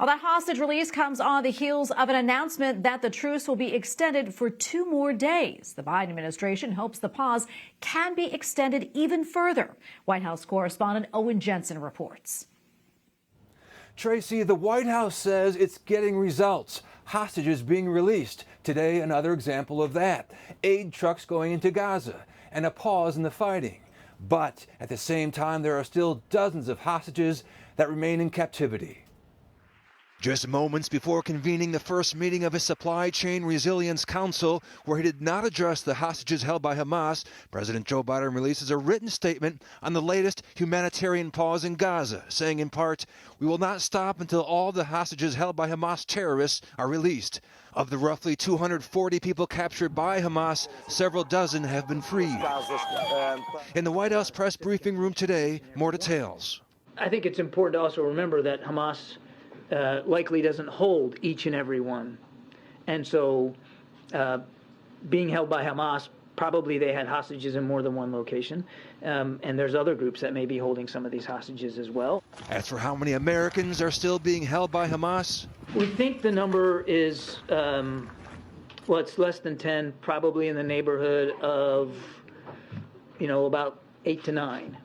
Well, that hostage release comes on the heels of an announcement that the truce will be extended for 2 more days. The Biden administration hopes the pause can be extended even further. White House correspondent Owen Jensen reports. Tracy, the White House says it's getting results. Hostages being released. Today, another example of that. Aid trucks going into Gaza and a pause in the fighting. But at the same time, there are still dozens of hostages that remain in captivity. Just moments before convening the first meeting of his Supply Chain Resilience Council, where he did not address the hostages held by Hamas, President Joe Biden releases a written statement on the latest humanitarian pause in Gaza, saying in part, "We will not stop until all the hostages held by Hamas terrorists are released. Of the roughly 240 people captured by Hamas, several dozen have been freed." In the White House press briefing room today, more details. I think it's important to also remember that Hamas likely doesn't hold each and every one. And so being held by Hamas, probably they had hostages in more than one location. And there's other groups that may be holding some of these hostages as well. As for how many Americans are still being held by Hamas? We think the number is, well, it's less than 10, probably in the neighborhood of, about 8 to 9.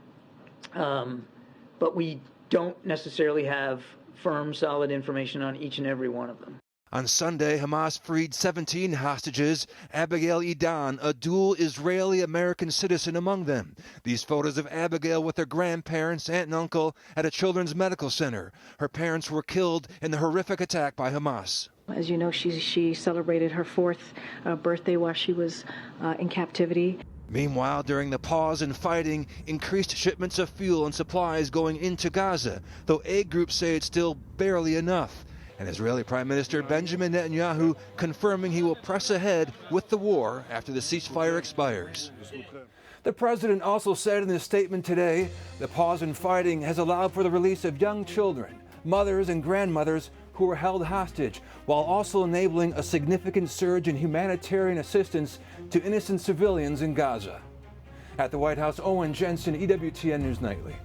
But we don't necessarily have firm, solid information on each and every one of them. On Sunday, Hamas freed 17 hostages, Abigail Edan, a dual Israeli-American citizen among them. These photos of Abigail with her grandparents, aunt and uncle at a children's medical center. Her parents were killed in the horrific attack by Hamas. As you know, she celebrated her 4th birthday while she was in captivity. Meanwhile, during the pause in fighting, increased shipments of fuel and supplies going into Gaza, though aid groups say it's still barely enough. And Israeli Prime Minister Benjamin Netanyahu confirming he will press ahead with the war after the ceasefire expires. The president also said in his statement today, the pause in fighting has allowed for the release of young children, mothers and grandmothers who were held hostage, while also enabling a significant surge in humanitarian assistance to innocent civilians in Gaza. At the White House, Owen Jensen, EWTN News Nightly.